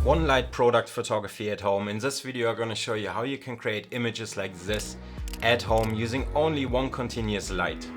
One light product photography at home. In this video I'm going to show you how you can create images like this at home using only one continuous light.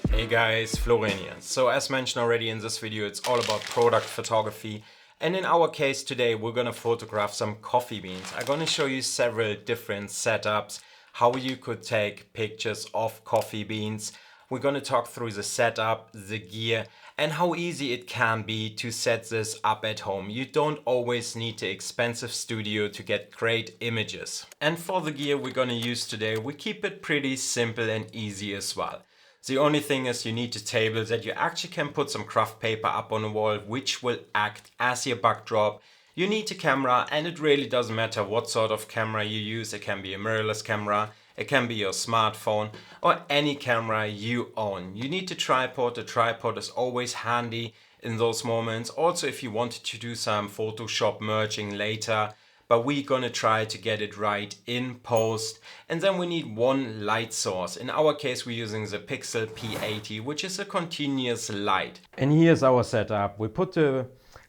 Hey guys, Florian here. So as mentioned already in this video, it's all about product photography. And in our case today, we're going to photograph some coffee beans. I'm going to show you several different setups, how you could take pictures of coffee beans. We're going to talk through the setup, the gear, and how easy it can be to set this up at home. You don't always need the expensive studio to get great images. And for the gear we're going to use today, we keep it pretty simple and easy as well. The only thing is you need a table that you actually can put some craft paper up on the wall, which will act as your backdrop. You need a camera, and it really doesn't matter what sort of camera you use. It can be a mirrorless camera, it can be your smartphone, or any camera you own. You need a tripod. The tripod is always handy in those moments. Also, if you wanted to do some Photoshop merging later, but we're gonna try to get it right in post. And then we need one light source. In our case, we're using the Pixel P80, which is a continuous light. And here's our setup. We put the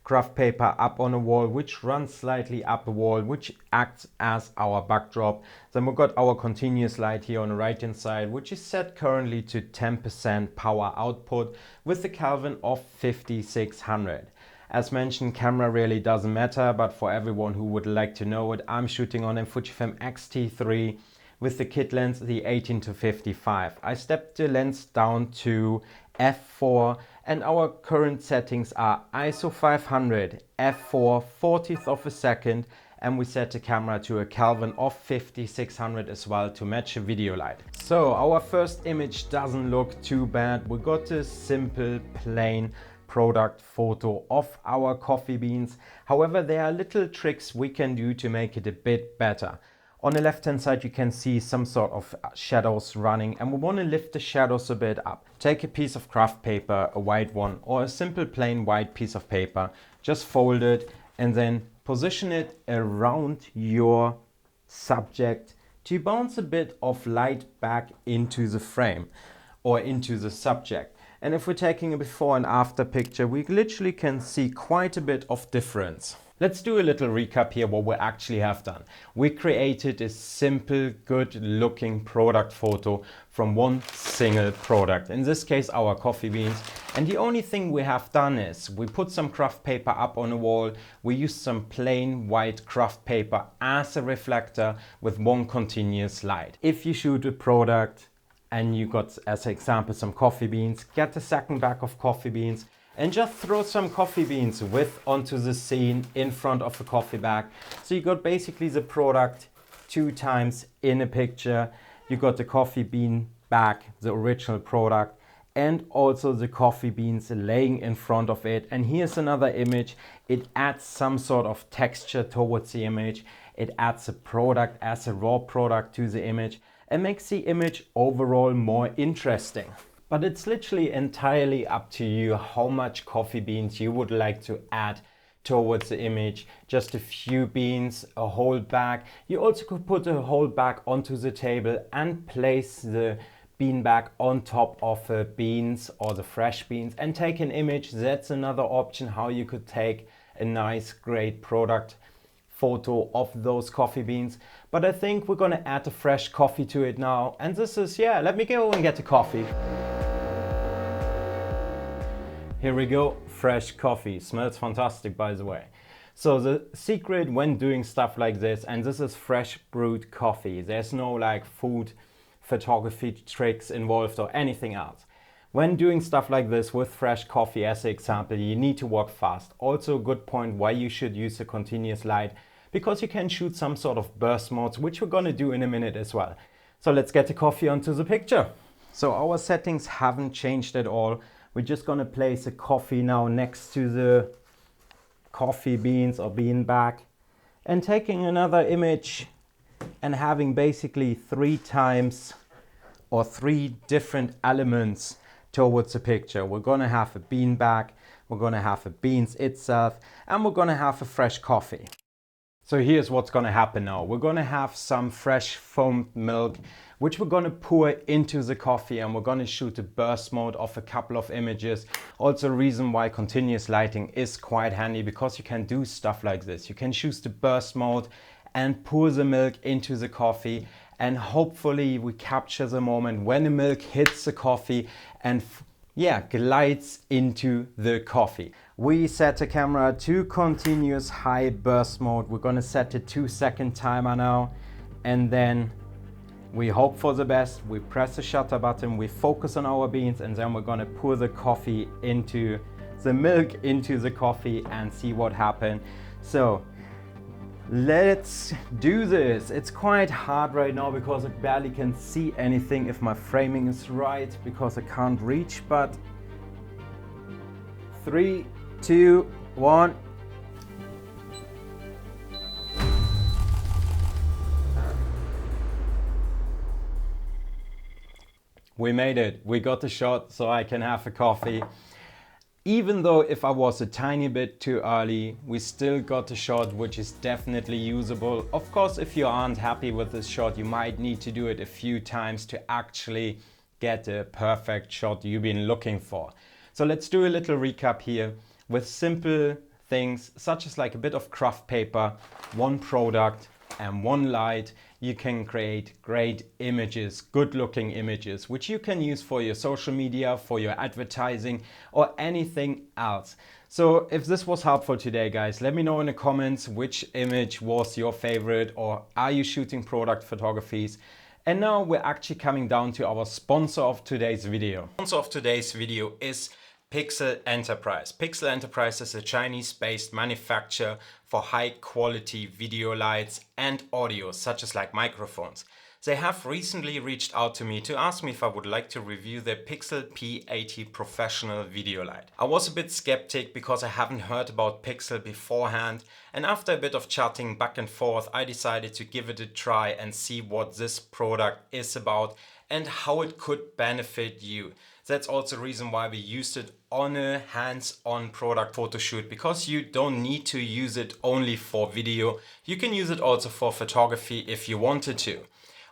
craft paper up on a wall, which runs slightly up the wall, which acts as our backdrop. Then we've got our continuous light here on the right hand side, which is set currently to 10% power output with the Kelvin of 5600. As mentioned, camera really doesn't matter, but for everyone who would like to know it, I'm shooting on a Fujifilm X-T3 with the kit lens, the 18-55. I stepped the lens down to f4, and our current settings are ISO 500, f4, 40th of a second, and we set the camera to a Kelvin of 5600 as well to match a video light. So our first image doesn't look too bad. We got a simple, plain product photo of our coffee beans. However, there are little tricks we can do to make it a bit better. On the left hand side you can see some sort of shadows running, and we want to lift the shadows a bit up. Take a piece of craft paper, a white one, or a simple plain white piece of paper, just fold it and then position it around your subject to bounce a bit of light back into the frame or into the subject. And if we're taking a before and after picture, we literally can see quite a bit of difference. Let's do a little recap here what we actually have done. We created a simple, good looking product photo from one single product. In this case, our coffee beans. And the only thing we have done is we put some craft paper up on the wall. We used some plain white craft paper as a reflector with one continuous light. If you shoot a product and you got, as an example, some coffee beans, get a second bag of coffee beans and just throw some coffee beans onto the scene in front of the coffee bag. So you got basically the product two times in a picture. You got the coffee bean bag, the original product, and also the coffee beans laying in front of it. And here's another image. It adds some sort of texture towards the image. It adds a product as a raw product to the image and makes the image overall more interesting. But it's literally entirely up to you how much coffee beans you would like to add towards the image. Just a few beans, a whole bag. You also could put a whole bag onto the table and place the bean bag on top of the beans or the fresh beans and take an image. That's another option how you could take a nice, great product photo of those coffee beans. But I think we're gonna add a fresh coffee to it now. And this is, yeah, let me go and get the coffee. Here we go, fresh coffee. Smells fantastic, by the way. So the secret when doing stuff like this, and this is fresh brewed coffee. There's no like food photography tricks involved or anything else. When doing stuff like this with fresh coffee as an example, you need to work fast. Also a good point why you should use a continuous light, because you can shoot some sort of burst modes, which we're gonna do in a minute as well. So let's get the coffee onto the picture. So our settings haven't changed at all. We're just gonna place a coffee now next to the coffee beans or bean bag and taking another image and having basically three times or three different elements towards the picture. We're gonna have a bean bag, we're gonna have a beans itself, and we're gonna have a fresh coffee. So here's what's gonna happen now. We're gonna have some fresh foamed milk, which we're gonna pour into the coffee, and we're gonna shoot a burst mode of a couple of images. Also a reason why continuous lighting is quite handy, because you can do stuff like this. You can choose the burst mode and pour the milk into the coffee, and hopefully we capture the moment when the milk hits the coffee and glides into the coffee. We set the camera to continuous high burst mode. We're gonna set a 2-second timer now, and then we hope for the best. We press the shutter button, we focus on our beans, and then we're gonna pour the coffee into the milk into the coffee and see what happens. So let's do this. It's quite hard right now because I barely can see anything if my framing is right, because I can't reach, but 3, 2, 1. We made it. We got the shot so I can have a coffee. Even though if I was a tiny bit too early, we still got the shot, which is definitely usable. Of course, if you aren't happy with this shot, you might need to do it a few times to actually get a perfect shot you've been looking for. So let's do a little recap here. With simple things such as like a bit of craft paper, one product and one light, you can create great images, good looking images, which you can use for your social media, for your advertising, or anything else. So if this was helpful today, guys, let me know in the comments which image was your favorite, or are you shooting product photographies? And now we're actually coming down to our sponsor of today's video. Sponsor of today's video is Pixel Enterprise. Pixel Enterprise is a Chinese-based manufacturer for high-quality video lights and audio, such as like microphones. They have recently reached out to me to ask me if I would like to review their Pixel P80 professional video light. I was a bit skeptic because I haven't heard about Pixel beforehand, and after a bit of chatting back and forth, I decided to give it a try and see what this product is about and how it could benefit you. That's also the reason why we used it on a hands-on product photo shoot, because you don't need to use it only for video. You can use it also for photography if you wanted to.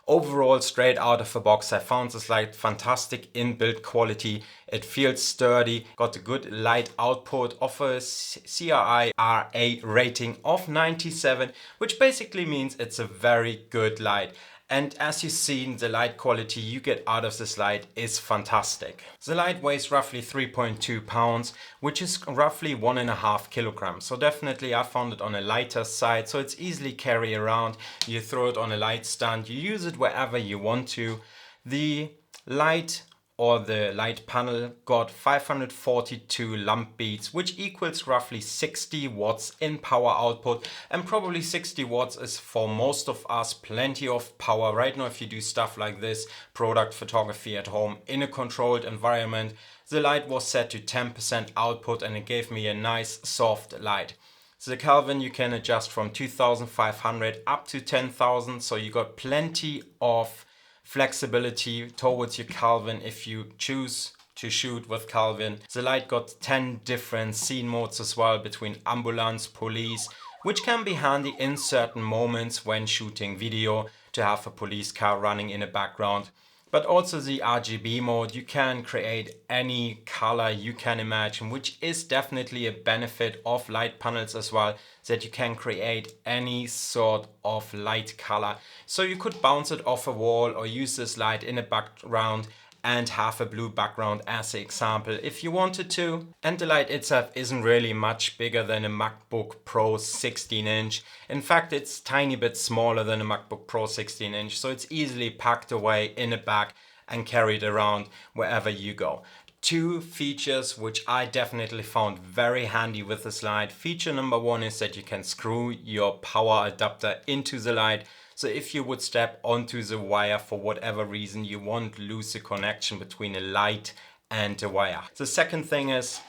Overall, straight out of the box, I found this light fantastic in build quality. It feels sturdy, got a good light output of a CRI RA rating of 97, which basically means it's a very good light. And as you've seen, the light quality you get out of this light is fantastic. The light weighs roughly 3.2 pounds, which is roughly 1.5 kilograms. So definitely I found it on a lighter side, so it's easily carry around. You throw it on a light stand, you use it wherever you want to. The light or the light panel got 542 lamp beats, which equals roughly 60 watts in power output, and probably 60 watts is for most of us plenty of power right now if you do stuff like this, product photography at home in a controlled environment. The light was set to 10% output and it gave me a nice soft light. So the Kelvin you can adjust from 2500 up to 10,000, so you got plenty of flexibility towards your Kelvin if you choose to shoot with Kelvin. The light got 10 different scene modes as well, between ambulance, police, which can be handy in certain moments when shooting video to have a police car running in the background. But also the RGB mode, you can create any color you can imagine, which is definitely a benefit of light panels as well, that you can create any sort of light color. So you could bounce it off a wall or use this light in a background and have a blue background as an example if you wanted to. And the light itself isn't really much bigger than a MacBook Pro 16-inch. In fact, it's a tiny bit smaller than a MacBook Pro 16-inch, so it's easily packed away in a bag and carried around wherever you go. Two features which I definitely found very handy with this light. Feature number one is that you can screw your power adapter into the light. So if you would step onto the wire for whatever reason, you won't lose the connection between a light and the wire. The second thing is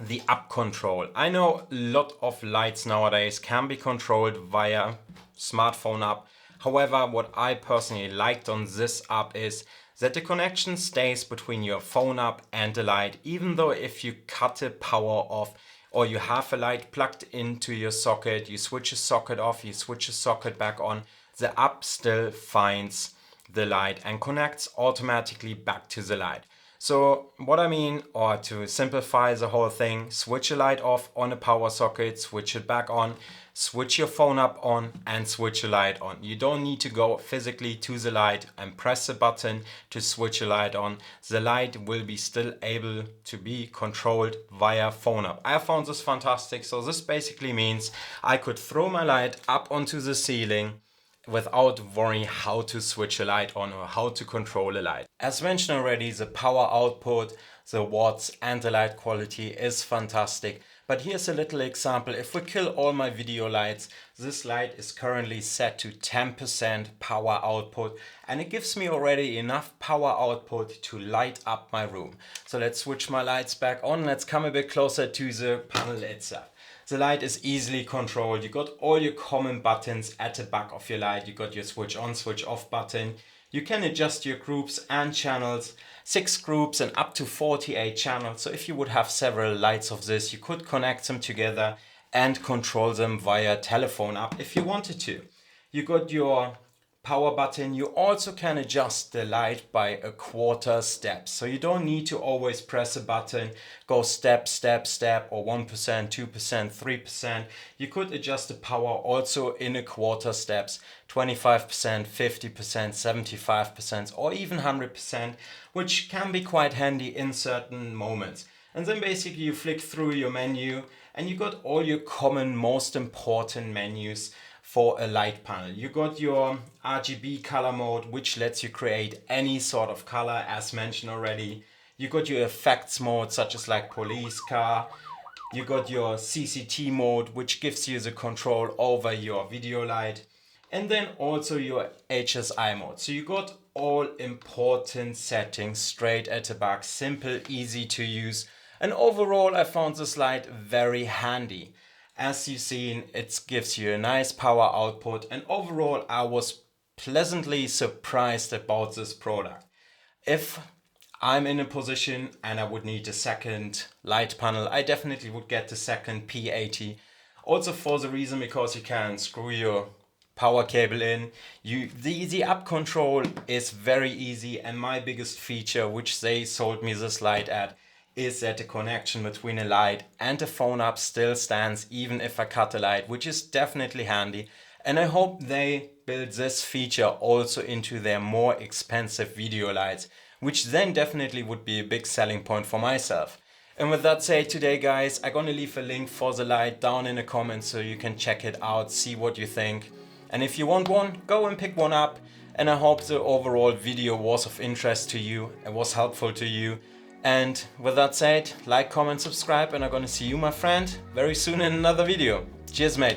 the up control. I know a lot of lights nowadays can be controlled via smartphone app. However, what I personally liked on this app is that the connection stays between your phone app and the light, even though if you cut the power off or you have a light plugged into your socket, you switch a socket off, you switch a socket back on, the app still finds the light and connects automatically back to the light. So what I mean, or to simplify the whole thing, switch a light off on a power socket, switch it back on, switch your phone up on and switch a light on. You don't need to go physically to the light and press the button to switch a light on. The light will be still able to be controlled via phone up. I found this fantastic. So this basically means I could throw my light up onto the ceiling without worrying how to switch a light on or how to control a light. As mentioned already, the power output, the watts and the light quality is fantastic. But here's a little example. If we kill all my video lights, this light is currently set to 10% power output, and it gives me already enough power output to light up my room. So let's switch my lights back on. Let's come a bit closer to the panel itself. The light is easily controlled. You got all your common buttons at the back of your light. You got your switch on, switch off button. You can adjust your groups and channels, 6 groups and up to 48 channels. So if you would have several lights of this, you could connect them together and control them via telephone app if you wanted to. You got your power button. You also can adjust the light by a quarter step. So you don't need to always press a button, go step, step, step, or 1%, 2%, 3%. You could adjust the power also in a quarter steps, 25%, 50%, 75%, or even 100%, which can be quite handy in certain moments. And then basically you flick through your menu and you got all your common, most important menus for a light panel. You got your RGB color mode, which lets you create any sort of color as mentioned already. You got your effects mode, such as like police car. You got your CCT mode, which gives you the control over your video light. And then also your HSI mode. So you got all important settings straight at the back, simple, easy to use. And overall, I found this light very handy. As you've seen, it gives you a nice power output, and overall I was pleasantly surprised about this product. If I'm in a position and I would need a second light panel, I definitely would get the second P80. Also for the reason because you can screw your power cable in. The app control is very easy, and my biggest feature, which they sold me this light at, is that the connection between a light and a phone app still stands even if I cut the light, which is definitely handy. And I hope they build this feature also into their more expensive video lights, which then definitely would be a big selling point for myself. And with that said, today guys, I'm gonna leave a link for the light down in the comments so you can check it out, see what you think. And if you want one, go and pick one up. And I hope the overall video was of interest to you and was helpful to you. And with that said, like, comment, subscribe, and I'm gonna see you, my friend, very soon in another video. Cheers, mate.